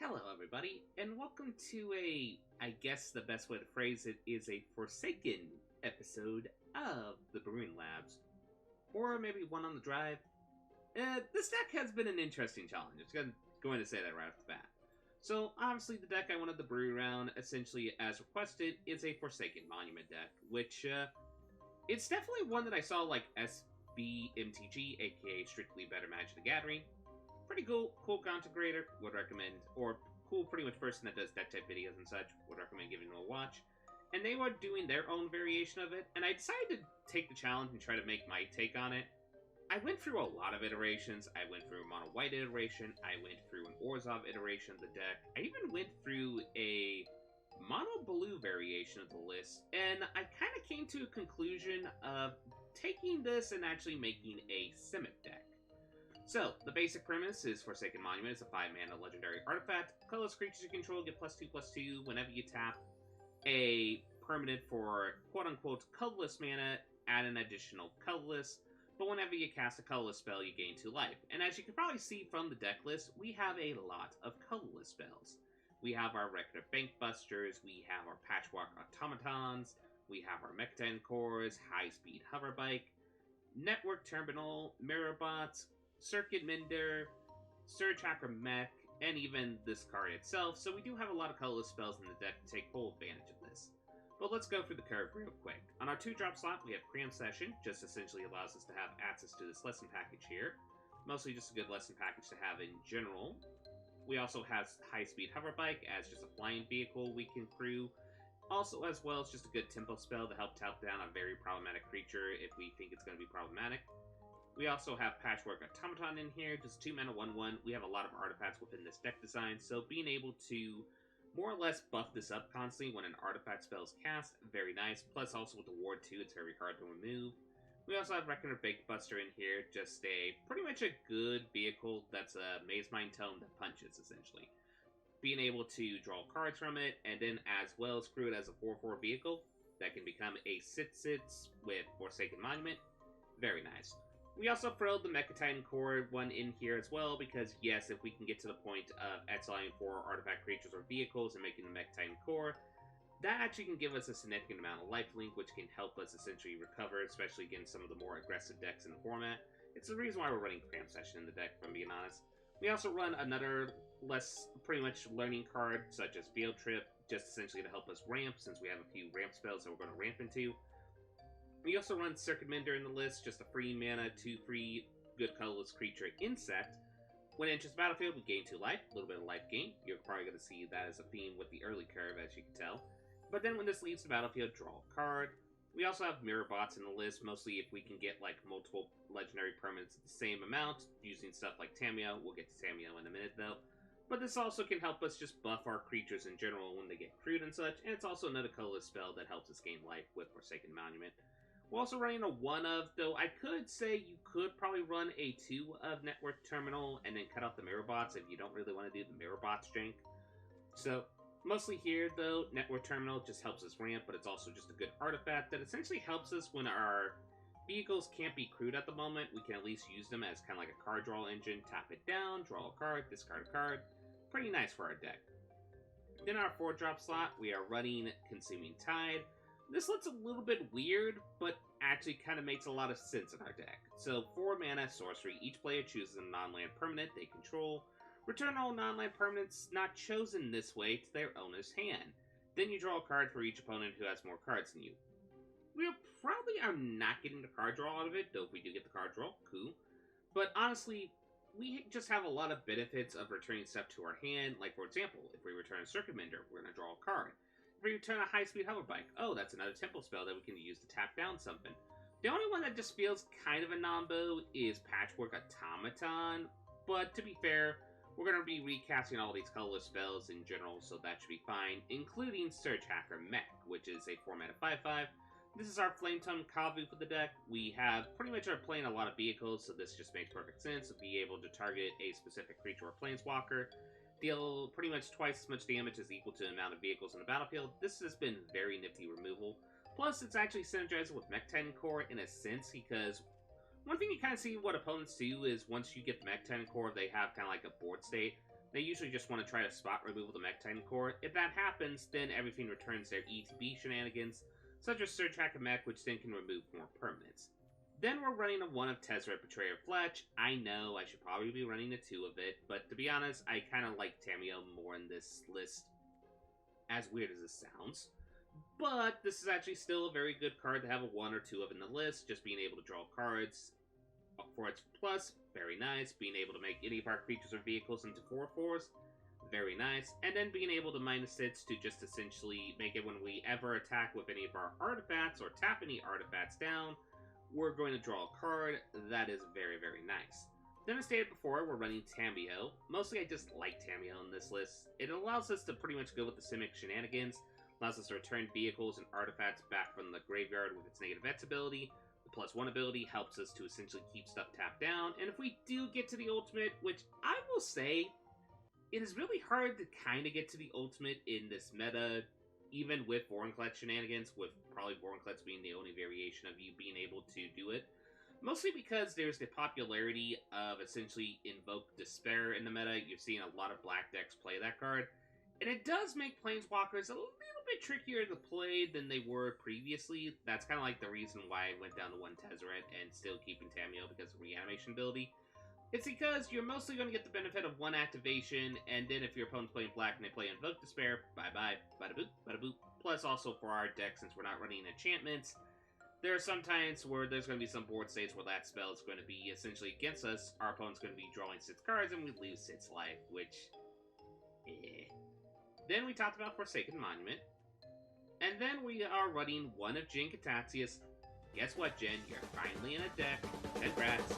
Hello, everybody, and welcome to I guess the best way to phrase it is a Forsaken episode of the Brewing Labs. Or maybe one on the drive. This deck has been an interesting challenge. I'm going to say that right off the bat. So, obviously, the deck I wanted to brew around, essentially as requested, is a Forsaken Monument deck, which, it's definitely one that I saw like SBMTG, aka Strictly Better Magic the Gathering. Pretty cool content would recommend, or cool pretty much person that does deck type videos and such, would recommend giving them a watch. And they were doing their own variation of it, and I decided to take the challenge and try to make my take on it. I went through a lot of iterations. I went through a mono white iteration, I went through an Orzhov iteration of the deck, I even went through a mono blue variation of the list, and I kind of came to a conclusion of taking this and actually making a Simic deck. So, the basic premise is Forsaken Monument is a 5-mana legendary artifact. Colorless creatures you control get +2/+2 whenever you tap a permanent for quote-unquote colorless mana, add an additional colorless, but whenever you cast a colorless spell, you gain 2 life. And as you can probably see from the deck list, we have a lot of colorless spells. We have our regular Bankbusters, we have our Patchwork Automatons, we have our Mech-10 Cores, High-Speed Hoverbike, Network Terminal, Mirrorbots, Circuit Mender, Surge Hacker Mech, and even this card itself, so we do have a lot of colorless spells in the deck to take full advantage of this. But let's go through the curve real quick. On our 2-drop slot, we have Cram Session, just essentially allows us to have access to this lesson package here. Mostly just a good lesson package to have in general. We also have High-Speed Hoverbike as just a flying vehicle we can crew. Also, as well as just a good tempo spell to help tap down a very problematic creature if we think it's going to be problematic. We also have Patchwork Automaton in here, just 2 mana 1/1. We have a lot of artifacts within this deck design, so being able to more or less buff this up constantly when an artifact spell is cast, very nice. Plus, also with the Ward 2, it's very hard to remove. We also have Reckoner Bankbuster in here, just pretty much a good vehicle that's a Maze Mind Tome that punches, essentially. Being able to draw cards from it, and then as well screw it as a 4/4 vehicle that can become a sit-sits with Forsaken Monument, very nice. We also throw the Mech-10 Core one in here as well, because yes, if we can get to the point of exiling 4 artifact creatures or vehicles and making the Mech-10 Core, that actually can give us a significant amount of lifelink, which can help us essentially recover, especially against some of the more aggressive decks in the format. It's the reason why we're running Cram Session in the deck, if I'm being honest. We also run another less, pretty much learning card, such as Field Trip, just essentially to help us ramp, since we have a few ramp spells that we're going to ramp into. We also run Circuit Mender in the list, just a free mana, 2/3 good colorless creature insect. When it enters the battlefield, we gain 2 life, a little bit of life gain. You're probably going to see that as a theme with the early curve, as you can tell. But then when this leaves the battlefield, draw a card. We also have Mirror Bots in the list, mostly if we can get like multiple legendary permanents at the same amount, using stuff like Tamiyo. We'll get to Tamiyo in a minute though. But this also can help us just buff our creatures in general when they get crewed and such, and it's also another colorless spell that helps us gain life with Forsaken Monument. We're also running a 1-of, though I could say you could probably run a 2-of Network Terminal and then cut out the Mirror Bots if you don't really want to do the Mirror Bots jank. So, mostly here, though, Network Terminal just helps us ramp, but it's also just a good artifact that essentially helps us when our vehicles can't be crewed at the moment. We can at least use them as kind of like a card draw engine. Tap it down, draw a card, discard a card. Pretty nice for our deck. Then our 4-drop slot, we are running Consuming Tide. This looks a little bit weird, but actually kind of makes a lot of sense in our deck. So, 4 mana sorcery, each player chooses a non-land permanent they control. Return all non-land permanents not chosen this way to their owner's hand. Then you draw a card for each opponent who has more cards than you. We probably are not getting the card draw out of it, though if we do get the card draw, cool. But honestly, we just have a lot of benefits of returning stuff to our hand. Like, for example, if we return a Circuit Mender, we're going to draw a card. If we return a High-Speed Hoverbike, oh, that's another tempo spell that we can use to tap down something. The only one that just feels kind of a nombo is Patchwork Automaton, but to be fair, we're going to be recasting all these colorless spells in general, so that should be fine, including Surge Hacker Mech, which is a 4-mana 5/5. This is our Flame Tongue Kavu for the deck. We have pretty much are playing a lot of vehicles, so this just makes perfect sense to be able to target a specific creature or planeswalker. Deal pretty much twice as much damage as equal to the amount of vehicles in the battlefield. This has been very nifty removal. Plus, it's actually synergized with Mech-10 Core in a sense, because one thing you kind of see what opponents do is once you get the Mech-10 Core, they have kind of like a board state. They usually just want to try to spot removal the Mech Titan core. If that happens, then everything returns their ETB shenanigans, such as Surge Hack a Mech, which then can remove more permanents. Then we're running a 1 of Tezzeret Betrayer Fletch. I know I should probably be running a 2 of it, but to be honest, I kind of like Tamiyo more in this list, as weird as this sounds. But this is actually still a very good card to have a 1 or 2 of in the list, just being able to draw cards. For its plus, very nice. Being able to make any of our creatures or vehicles into 4/4s, very nice. And then being able to minus it to just essentially make it when we ever attack with any of our artifacts or tap any artifacts down, we're going to draw a card. That is very, very nice. Then as stated before, we're running Tamiyo. Mostly I just like Tamiyo in this list. It allows us to pretty much go with the Simic shenanigans, allows us to return vehicles and artifacts back from the graveyard with its negative X ability. The +1 ability helps us to essentially keep stuff tapped down, and if we do get to the ultimate, which I will say, it is really hard to kind of get to the ultimate in this meta, even with Vorinclex shenanigans, with probably Vorinclex being the only variation of you being able to do it. Mostly because there's the popularity of essentially Invoke Despair in the meta. You're seeing a lot of black decks play that card. And it does make Planeswalkers a little bit trickier to play than they were previously. That's kind of like the reason why I went down to 1 Tezzeret and still keeping Tamiyo because of reanimation ability. It's because you're mostly going to get the benefit of 1 activation, and then if your opponent's playing black and they play Invoke Despair, bye-bye, bada-boop, bada-boop. Plus also for our deck, since we're not running enchantments, there are some times where there's going to be some board states where that spell is going to be essentially against us. Our opponent's going to be drawing 6 cards, and we lose 6 life, which... Then we talked about Forsaken Monument. And then we are running 1 of Jin Catatius. Guess what, Jen? You're finally in a deck. Congrats.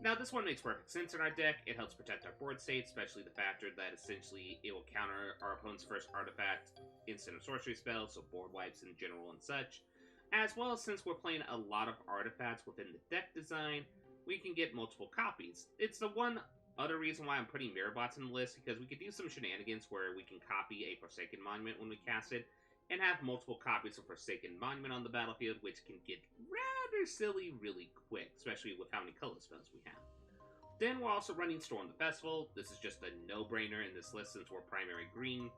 Now, this one makes perfect sense in our deck. It helps protect our board state, especially the factor that essentially it will counter our opponent's first artifact, instant or sorcery spell, so board wipes in general and such. As well as since we're playing a lot of artifacts within the deck design, we can get multiple copies. It's the one other reason why I'm putting Mirrorbots in the list, because we could do some shenanigans where we can copy a Forsaken Monument when we cast it, and have multiple copies of Forsaken Monument on the battlefield, which can get rather silly really quick, especially with how many color spells we have. Then we're also running Storm the Festival. This is just a no-brainer in this list since we're primary green.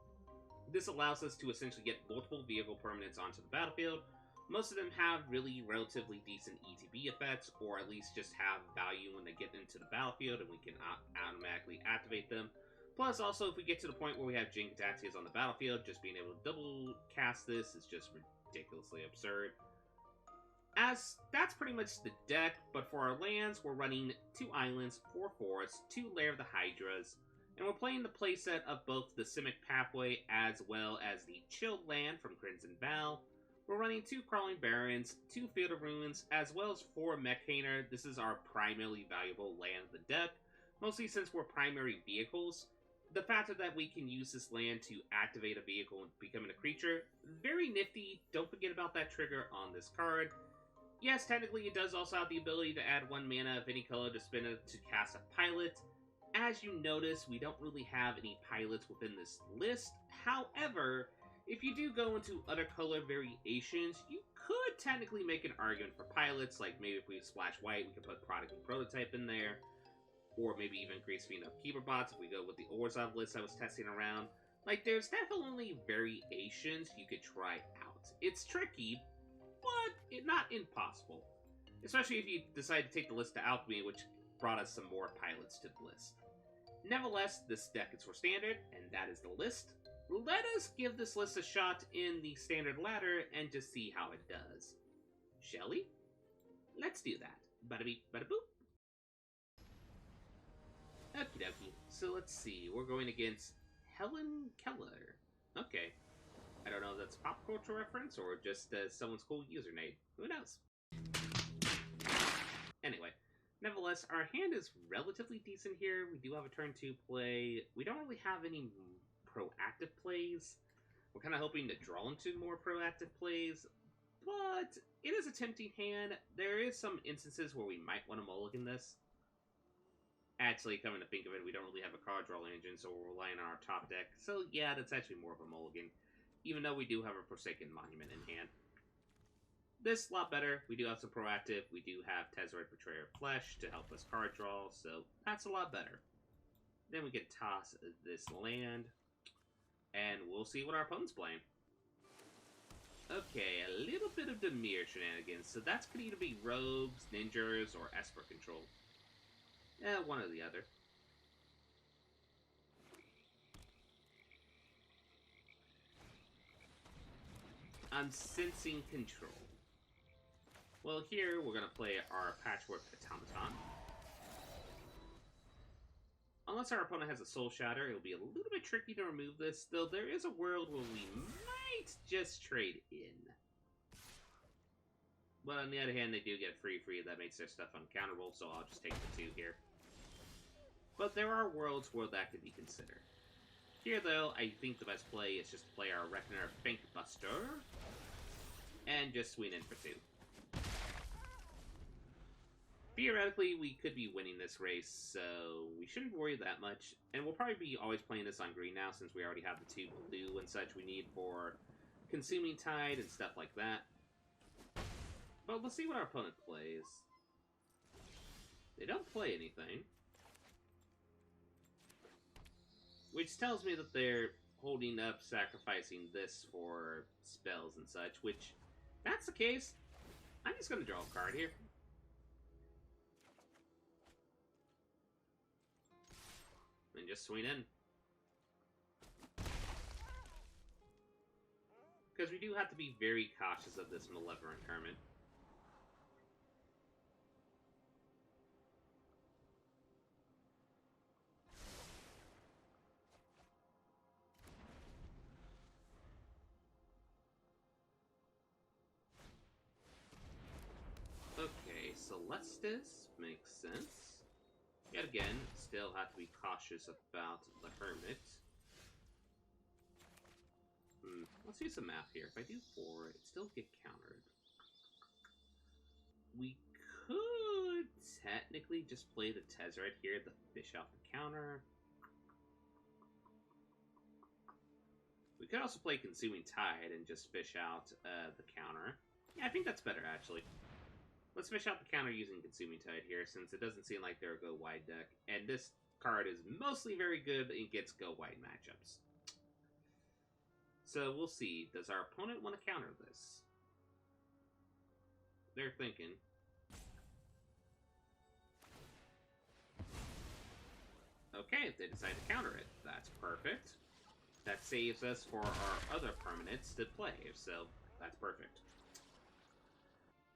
This allows us to essentially get multiple vehicle permanents onto the battlefield. Most of them have really relatively decent ETB effects, or at least just have value when they get into the battlefield, and we can automatically activate them. Plus, also, if we get to the point where we have Jin Catatius on the battlefield, just being able to double cast this is just ridiculously absurd. As that's pretty much the deck, but for our lands, we're running 2 islands, 4 forests, 2 Lair of the Hydras, and we're playing the playset of both the Simic Pathway as well as the Chilled Land from Crimson Vow. We're running 2 Crawling Barrens, 2 Field of Ruins, as well as 4 Mechhainer. This is our primarily valuable land of the deck, mostly since we're primary vehicles. The fact that we can use this land to activate a vehicle and become a creature, very nifty. Don't forget about that trigger on this card. Yes, technically it does also have the ability to add 1 mana of any color to spend it to cast a pilot. As you notice, we don't really have any pilots within this list. However, if you do go into other color variations, you could technically make an argument for pilots, like maybe if we splash white, we could put Product and Prototype in there, or maybe even create enough Keeper Bots if we go with the Orzhov list I was testing around. Like, there's definitely variations you could try out. It's tricky, but not impossible. Especially if you decide to take the list to Alchemy, which brought us some more pilots to the list. Nevertheless, this deck is for Standard, and that is the list. Let us give this list a shot in the Standard ladder and just see how it does. Shall we? Let's do that. Bada beep, bada boop. Okie dokie. So let's see. We're going against Helen Keller. Okay. I don't know if that's a pop culture reference or just someone's cool username. Who knows? Anyway. Nevertheless, our hand is relatively decent here. We do have a turn 2 play. We don't really have any proactive plays. We're kind of hoping to draw into more proactive plays, but it is a tempting hand. There is some instances where we might want to mulligan this. Actually, coming to think of it, we don't really have a card draw engine, so we're relying on our top deck. So yeah, that's actually more of a mulligan, even though we do have a Forsaken Monument in hand. This a lot better. We do have some proactive. We do have Tezzeret Betrayer Flesh to help us card draw, so that's a lot better. Then we can toss this land, and we'll see what our opponent's playing. Okay, a little bit of Demir shenanigans, so that's going to either be rogues, ninjas, or Esper control. One or the other. I'm sensing control. Well, here we're going to play our Patchwork Automaton. Unless our opponent has a Soul Shatter, it'll be a little bit tricky to remove this, though there is a world where we might just trade in. But on the other hand, they do get free, that makes their stuff uncounterable, so I'll just take the 2 here. But there are worlds where that could be considered. Here, though, I think the best play is just to play our Reckoner Bankbuster, and just swing in for 2. Theoretically, we could be winning this race, so we shouldn't worry that much. And we'll probably be always playing this on green now, since we already have the 2 blue and such we need for Consuming Tide and stuff like that. But let's see what our opponent plays. They don't play anything. Which tells me that they're holding up, sacrificing this for spells and such, which, if that's the case, I'm just going to draw a card here. And just swing in. Because we do have to be very cautious of this Malevolent Hermit. Okay, Celestis makes sense. Yet again, still have to be cautious about the Hermit. Let's use some math here. If I do 4, it still get countered. We could technically just play the Tezzeret here to fish out the counter. We could also play Consuming Tide and just fish out the counter. Yeah, I think that's better, actually. Let's fish out the counter using Consuming Tide here, since it doesn't seem like they're a go-wide deck. And this card is mostly very good against go-wide matchups. So we'll see. Does our opponent want to counter this? They're thinking. Okay, if they decide to counter it, that's perfect. That saves us for our other permanents to play, so that's perfect.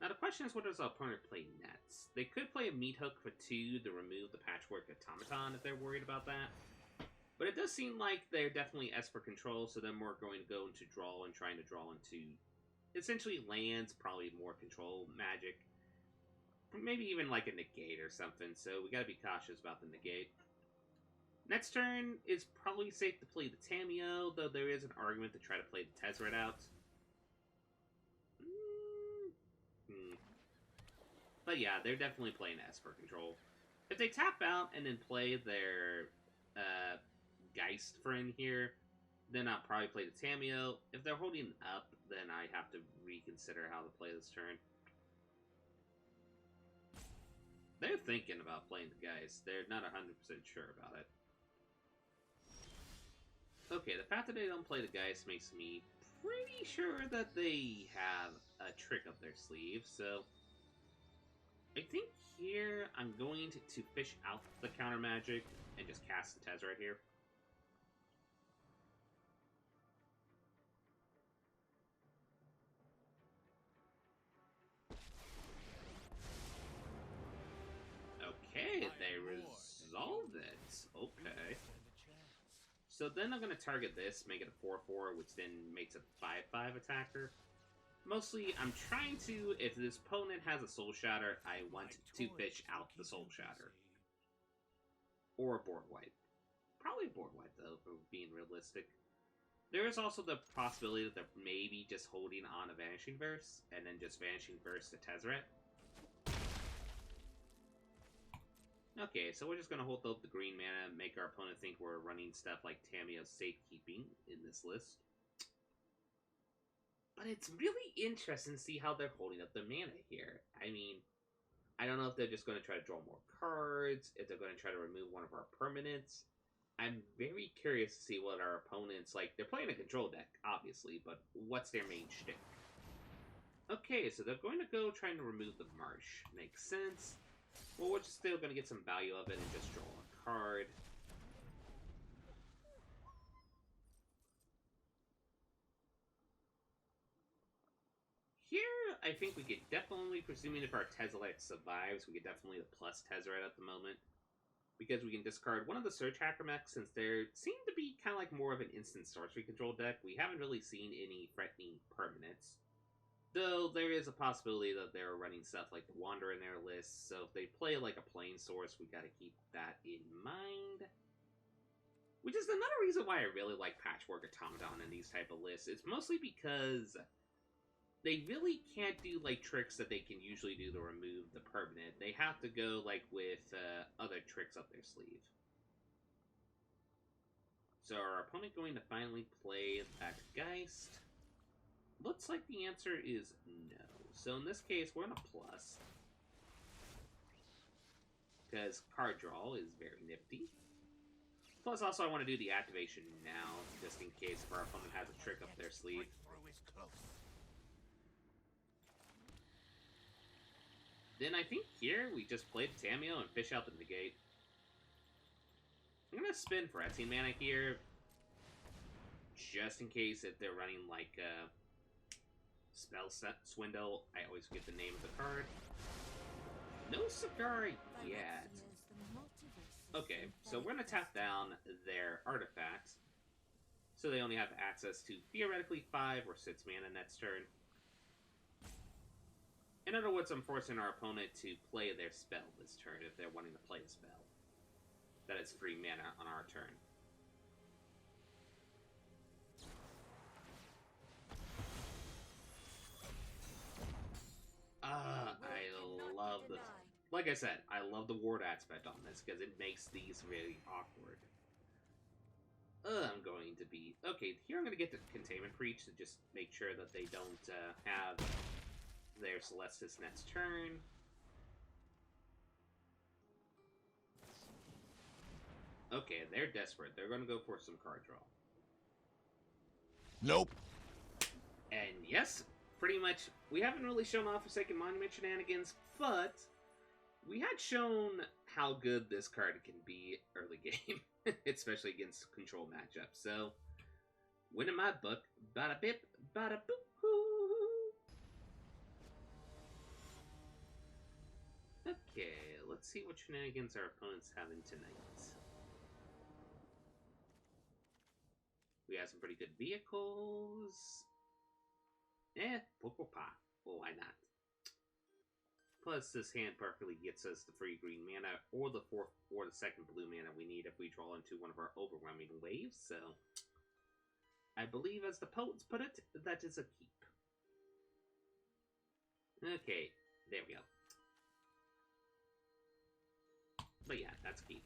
Now the question is, what does our opponent play next? They could play a Meat Hook for 2 to remove the Patchwork Automaton if they're worried about that. But it does seem like they're definitely Esper control, so then we're going to go into draw and trying to draw into essentially lands, probably more control magic. Maybe even like a negate or something, so we gotta be cautious about the negate. Next turn is probably safe to play the Tamiyo, though there is an argument to try to play the Tezzeret out. But yeah, they're definitely playing Esper control. If they tap out and then play their Geist friend here, then I'll probably play the Tamiyo. If they're holding up, then I have to reconsider how to play this turn. They're thinking about playing the Geist. They're not 100% sure about it. Okay, the fact that they don't play the Geist makes me pretty sure that they have a trick up their sleeve, so I think here I'm going to fish out the counter magic and just cast the Tezzeret here. Okay, they resolved it. Okay. So then I'm going to target this, make it a 4-4, which then makes it a 5-5 attacker. Mostly, I'm trying to, if this opponent has a Soul Shatter, I want to fish out the Soul Shatter. Or a board wipe. Probably a board wipe, though, for being realistic. There is also the possibility that they're maybe just holding on a Vanishing Verse, and then just Vanishing Verse to Tezzeret. Okay, so we're just going to hold up the green mana, make our opponent think we're running stuff like Tamiyo's Safekeeping in this list. But it's really interesting to see how they're holding up their mana here. I mean, I don't know if they're just going to try to draw more cards, if they're going to try to remove one of our permanents. I'm very curious to see what our opponents like. They're playing a control deck, obviously, but what's their main shtick? Okay, so they're going to go trying to remove the marsh. Makes sense. Well, we're just still going to get some value of it and just draw a card. Here, I think we could definitely, presuming if our Tezzalite survives, we could definitely plus Tezzeret at the moment. Because we can discard one of the Search Hacker mechs, since they seem to be kind of like more of an instant sorcery control deck. We haven't really seen any threatening permanents. Though there is a possibility that they're running stuff like the Wander in their list, so if they play like a plain source, we gotta keep that in mind. Which is another reason why I really like Patchwork Automaton in these type of lists. It's mostly because they really can't do like tricks that they can usually do to remove the permanent. They have to go like with other tricks up their sleeve. So our opponent going to finally play that Geist. Looks like the answer is no. So in this case, we're in a plus. Because card draw is very nifty. Plus, also, I want to do the activation now, just in case if our opponent has a trick up their sleeve. Then I think here we just play the Tameo and fish out the negate. I'm going to spin for 18 mana here, just in case if they're running like Spell Swindle. I always forget the name of the card. No Cigar yet. Okay, so we're going to tap down their artifacts. So they only have access to theoretically 5 or 6 mana next turn. In other words, I'm forcing our opponent to play their spell this turn if they're wanting to play a spell. That is free mana on our turn. I love the... Like I said, I love the ward aspect on this because it makes these really awkward. I'm going to be... Okay, here I'm going to get the Containment Breach to just make sure that they don't have their Celestis next turn. Okay, they're desperate. They're going to go for some card draw. Nope. And yes, pretty much, we haven't really shown off Forsaken Monument shenanigans, but we had shown how good this card can be early game, especially against control matchups. So, win in my book, bada bip, bada boop hoo. Okay, let's see what shenanigans our opponent's having tonight. We have some pretty good vehicles. Pokopa. Oh, why not? Plus, this hand perfectly gets us the free green mana, or the fourth, or the second blue mana we need if we draw into one of our overwhelming waves, so... I believe, as the poets put it, that is a keep. Okay, there we go. But yeah, that's a keep.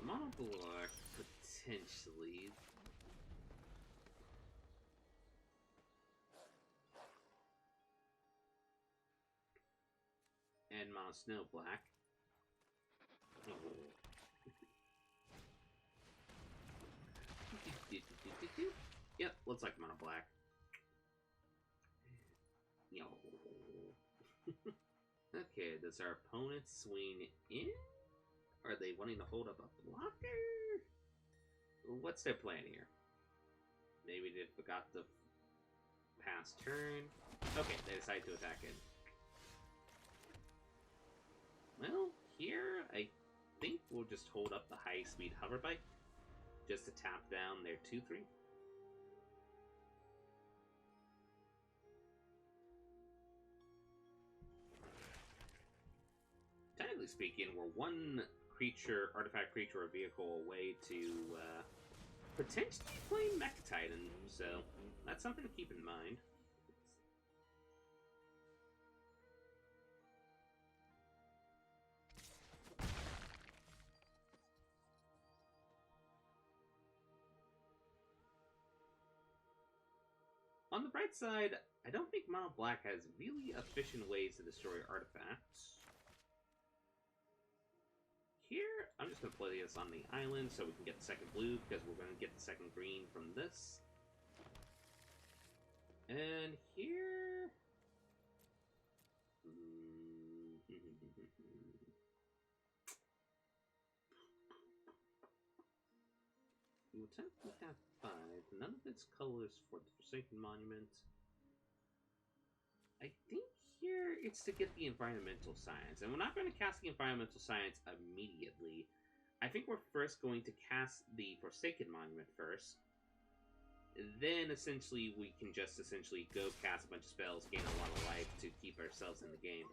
Monoblock, potentially... And Mono Snow Black. Oh. Yep, looks like Mono Black. Yo. Okay, does our opponent swing in? Are they wanting to hold up a blocker? What's their plan here? Maybe they forgot the past turn. Okay, they decide to attack in. Well, here, I think we'll just hold up the high-speed hover bike, just to tap down their 2/3. Technically speaking, we're one creature, artifact creature, or vehicle away to potentially play Mecha Titan, so that's something to keep in mind. On the bright side, I don't think Mono Black has really efficient ways to destroy artifacts. here, I'm just going to play this on the island so we can get the second blue, because we're going to get the second green from this. And here... we will technically have 5. None of its colors for the Forsaken Monument. I think here it's to get the Environmental Science. And we're not going to cast the Environmental Science immediately. I think we're first going to cast the Forsaken Monument first. Then, essentially, we can just go cast a bunch of spells, gain a lot of life to keep ourselves in the game.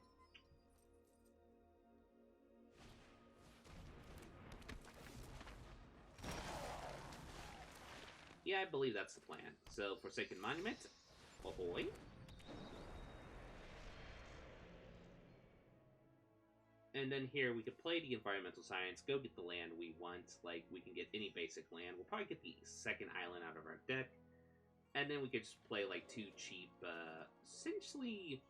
Yeah, I believe that's the plan. So, Forsaken Monument, ahoy. And then here, we could play the Environmental Science, go get the land we want. Like, we can get any basic land. We'll probably get the second island out of our deck. And then we could just play, like, 2 cheap, essentially...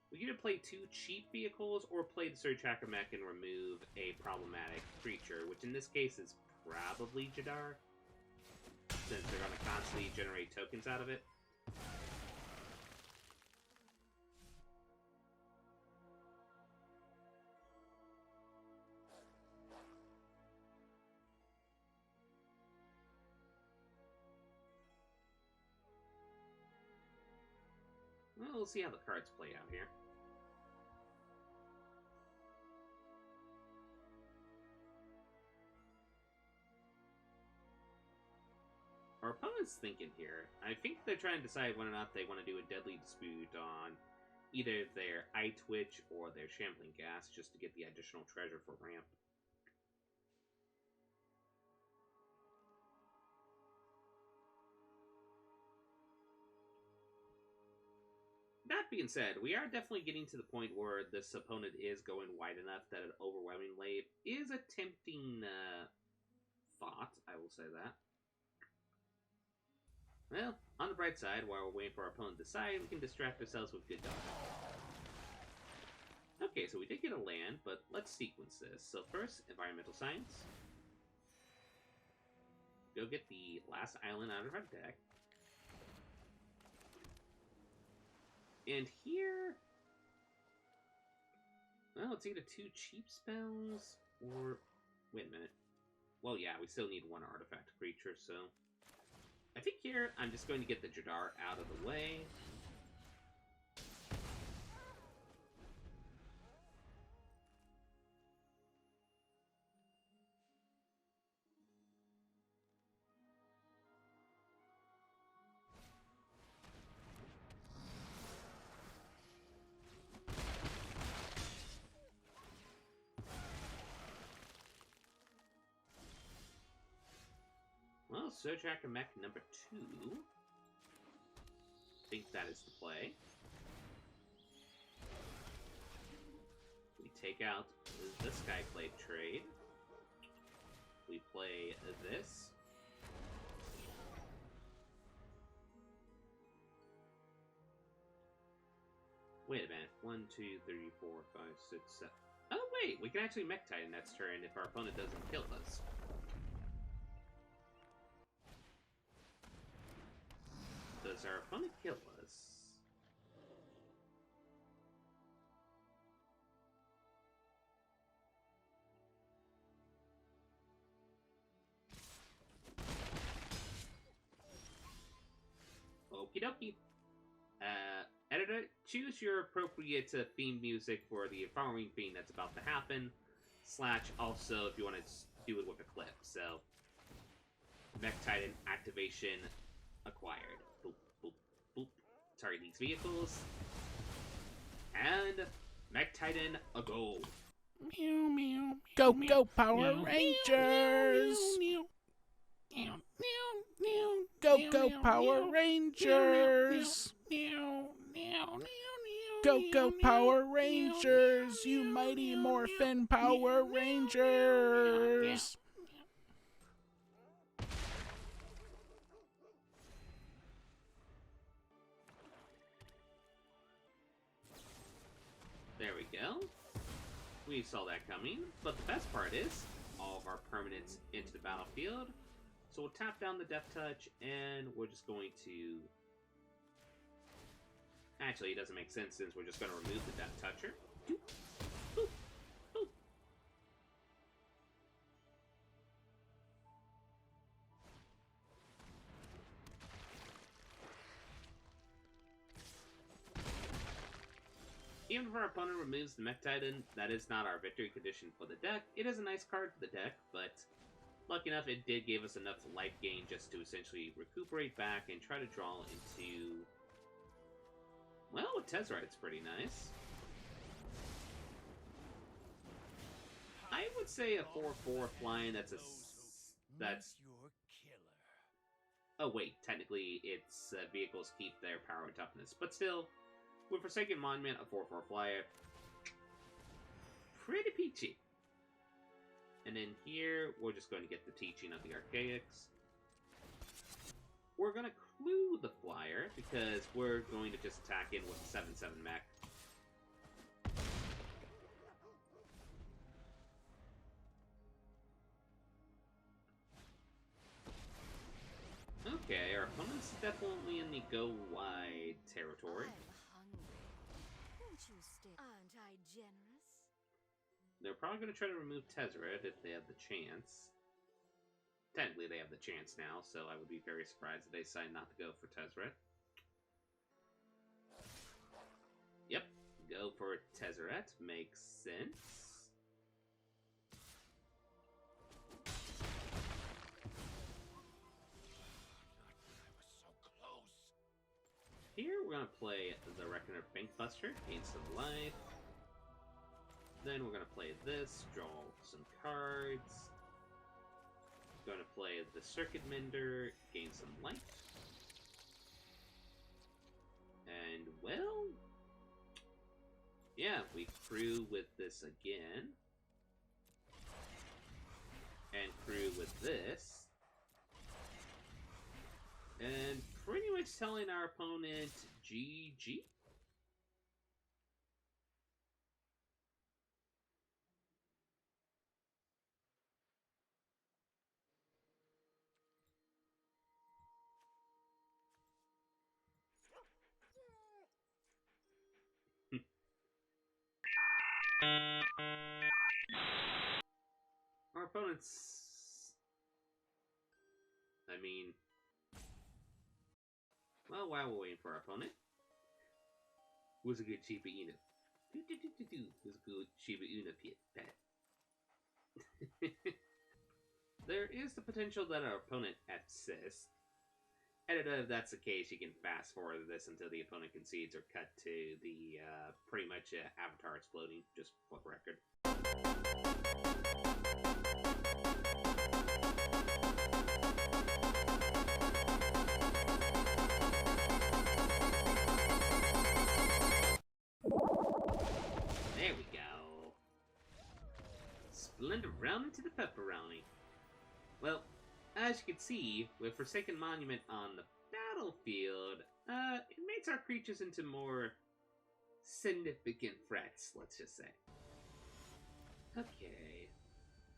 we could either play 2 cheap vehicles, or play the Surge Hacker Mech and remove a problematic creature, which in this case is probably Jadar, since they're going to constantly generate tokens out of it. Well, we'll see how the cards play out here. Our opponent's thinking here. I think they're trying to decide whether or not they want to do a Deadly Dispute on either their Eye Twitch or their Shambling Gas, just to get the additional treasure for ramp. That being said, we are definitely getting to the point where this opponent is going wide enough that an Overwhelming Wave is a tempting thought, I will say that. Well, on the bright side, while we're waiting for our opponent to decide, we can distract ourselves with good dodge. Okay, so we did get a land, but let's sequence this. So first, Environmental Science. Go get the last island out of our deck. And here... well, it's either 2 cheap spells, or... wait a minute. Well, yeah, we still need 1 artifact creature, so... I think here, I'm just going to get the Jadar out of the way. Well, Surge Hacker Mech number 2. I think that is the play. We take out the Skyblade trade. We play this. Wait a minute. 1, 2, 3, 4, 5, 6, 7. Oh, wait! We can actually Mech Titan next turn if our opponent doesn't kill us. Does our opponent kill us? Okie dokie. Editor, choose your appropriate theme music for the following theme that's about to happen. / also if you want to do it with a clip. So, Mech Titan activation acquired. Boop, boop, boop. Target these vehicles. And Mech Titan a go. Meow, meow, Go, meow, go, Power meow, Rangers! meow, meow, meow, meow, Go, meow, go, meow, Power meow, Rangers! meow, meow, meow, Go, meow, go, meow, Power meow, Rangers! meow, You meow, mighty meow, Morphin meow, Power meow, Rangers! There we go. we saw that coming, but the best part is all of our permanents into the battlefield. So we'll tap down the Death Touch, and we're just going to... Actually, it doesn't make sense since we're just going to remove the Death Toucher. Boop, boop, boop. Even if our opponent removes the Mech Titan, that is not our victory condition for the deck. It is a nice card for the deck, but lucky enough, it did give us enough life gain just to essentially recuperate back and try to draw into... Well, with Tezzerite's pretty nice. I would say a 4/4 flying, that's... Oh wait, technically its vehicles keep their power and toughness, but still... With Forsaken Monument, a 4/4 flyer, pretty peachy. And then here, we're just going to get the Teaching of the Archaics. We're going to clue the flyer, because we're going to just attack in with a 7/7 mech. Okay, our opponent's definitely in the go wide territory. Aren't I generous? They're probably going to try to remove Tezzeret if they have the chance. Technically, they have the chance now, so I would be very surprised if they decide not to go for Tezzeret. Yep, go for Tezzeret. Makes sense. Here, we're going to play the Reckoner Bankbuster, gain some life. Then we're going to play this, draw some cards. Going to play the Circuit Mender, gain some life. And, well... yeah, we crew with this again. And crew with this. And pretty much telling our opponent GG. Our opponent's... I mean... well, while we're waiting for our opponent... was a good Shiba Inu. Was a good Shiba Inu pet. There is the potential that our opponent assists. And if that's the case, you can fast forward this until the opponent concedes or cut to the pretty much avatar exploding, just for the record. There we go. Splendid round into the pepperoni. Well, as you can see, with Forsaken Monument on the battlefield, it makes our creatures into more significant threats, let's just say. Okay.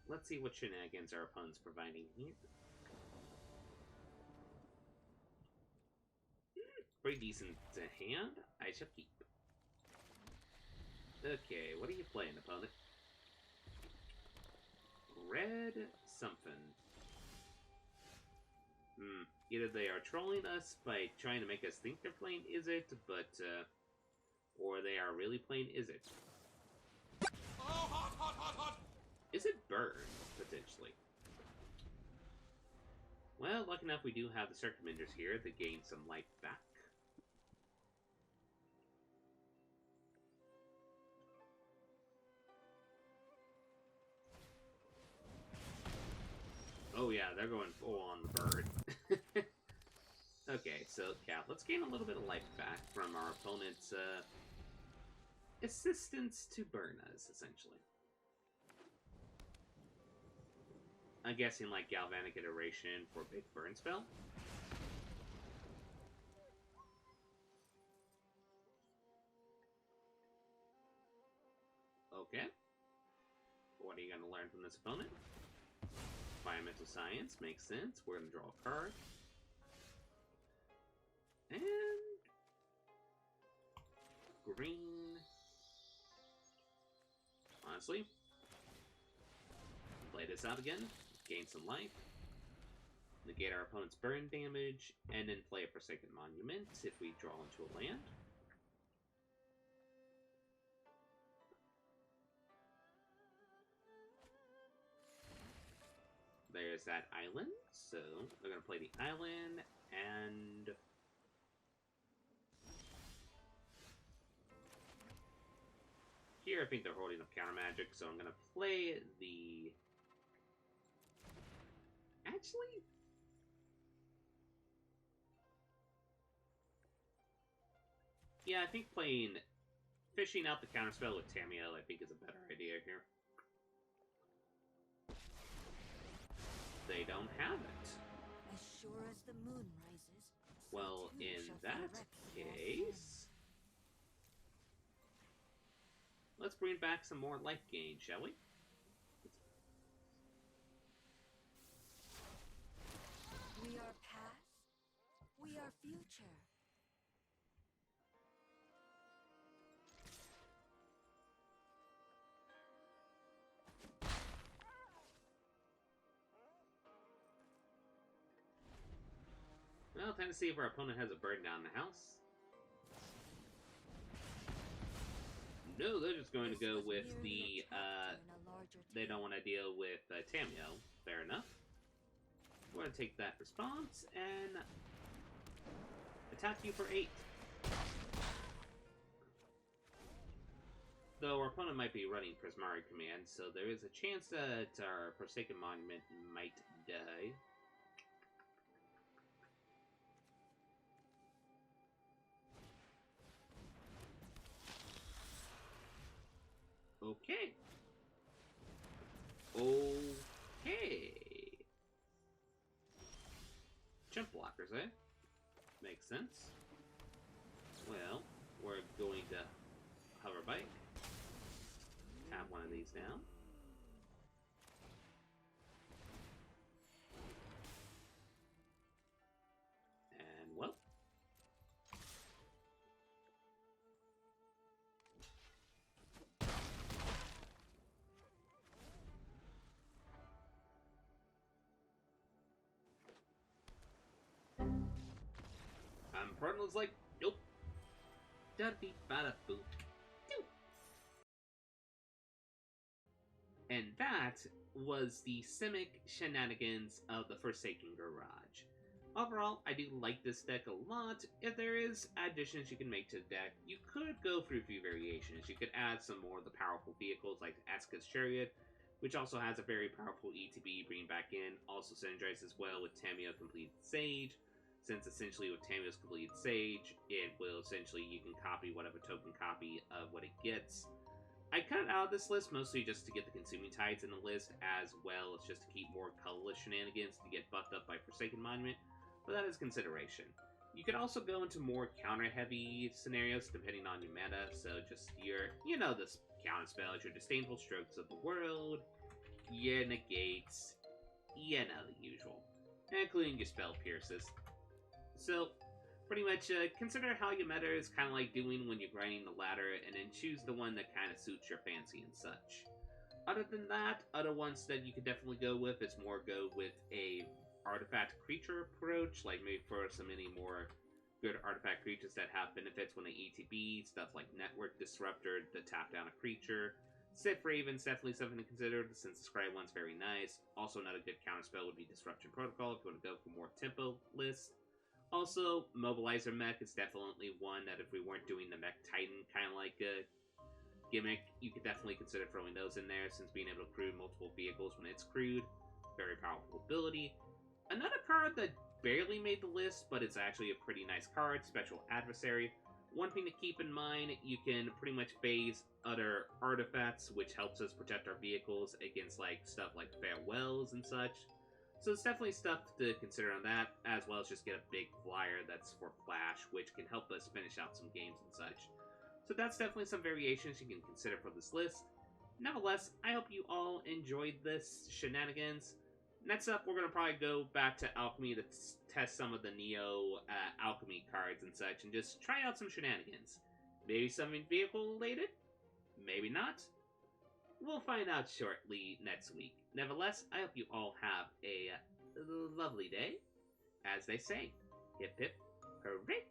Let's see what shenanigans our opponent's providing here. Pretty decent hand. I shall keep. Okay, what are you playing, opponent? Red something. Either they are trolling us by trying to make us think they're playing Is It, but, or they are really playing Is It. Oh, hot, hot, hot, hot! Is it burn, potentially? Well, lucky enough we do have the Circuit Menders here that gain some life back. Oh yeah, they're going full on the bird. Okay, so yeah, let's gain a little bit of life back from our opponent's assistance to burn us, essentially. I'm guessing like Galvanic Iteration for big burn spell. Okay. this opponent. Environmental Science makes sense. We're going to draw a card. And green. Honestly, play this out again, gain some life, negate our opponent's burn damage, and then play a Forsaken Monument if we draw into a land. There's that island, so they're going to play the island, and here I think they're holding up counter magic, so I'm going to play the... Actually, yeah, I think fishing out the counterspell with Tamiyo, I think, is a better idea here. They don't have it. As sure as the moon rises, Well, so too in shall that the wrecks case, let's bring back some more life gain, shall we? We are past, we are future. Well, time to see if our opponent has a burn down the house. No, they're just going to go with the, they don't want to deal with Tamiyo. Fair enough. We're going to take that response and attack you for 8. Though our opponent might be running Prismari Command, so there is a chance that our Forsaken Monument might die. Okay. Okay. Jump blockers, eh? Makes sense. Well, we're going to hover bike. Tap one of these down. And, well. Cardinal's like, nope. Da-dee-ba-da-boo. And that was the Simic shenanigans of the Forsaken Garage. Overall, I do like this deck a lot. If there is additions you can make to the deck, you could go through a few variations. You could add some more of the powerful vehicles like Eska's Chariot, which also has a very powerful ETB bring back in. Also synergizes well with Tamiyo Completed Sage, since essentially with Tamiyo's Completed Sage, it will essentially, you can copy whatever token copy of what it gets. I cut it out of this list mostly just to get the Consuming Tides in the list, as well as just to keep more colorless shenanigans to get buffed up by Forsaken Monument, but that is consideration. You could also go into more counter-heavy scenarios depending on your meta, so just your, you know, the counter spells, your Disdainful Strokes of the World, your negates, you know, the usual, including your Spell Pierces. So, pretty much, consider how your meta is kind of like doing when you're grinding the ladder, and then choose the one that kind of suits your fancy and such. Other than that, other ones that you could definitely go with is more go with a artifact creature approach, like maybe for some any more good artifact creatures that have benefits when they ETB, stuff like Network Disruptor to tap down a creature. Sith Raven's definitely something to consider, since the Scribe one's very nice. Also, another good counterspell would be Disruption Protocol if you want to go for more tempo lists. Also, Mobilizer Mech is definitely one that if we weren't doing the Mech Titan kind of like a gimmick, you could definitely consider throwing those in there, since being able to crew multiple vehicles when it's crewed, very powerful ability. Another card that barely made the list, but it's actually a pretty nice card, Special Adversary. One thing to keep in mind, you can pretty much phase other artifacts, which helps us protect our vehicles against like stuff like Farewells and such. So it's definitely stuff to consider on that, as well as just get a big flyer that's for Flash, which can help us finish out some games and such. So that's definitely some variations you can consider for this list. Nevertheless, I hope you all enjoyed this shenanigans. Next up, we're going to probably go back to Alchemy to test some of the Neo Alchemy cards and such, and just try out some shenanigans. Maybe something vehicle-related? Maybe not? We'll find out shortly next week. Nevertheless, I hope you all have a lovely day. As they say, hip hip hooray!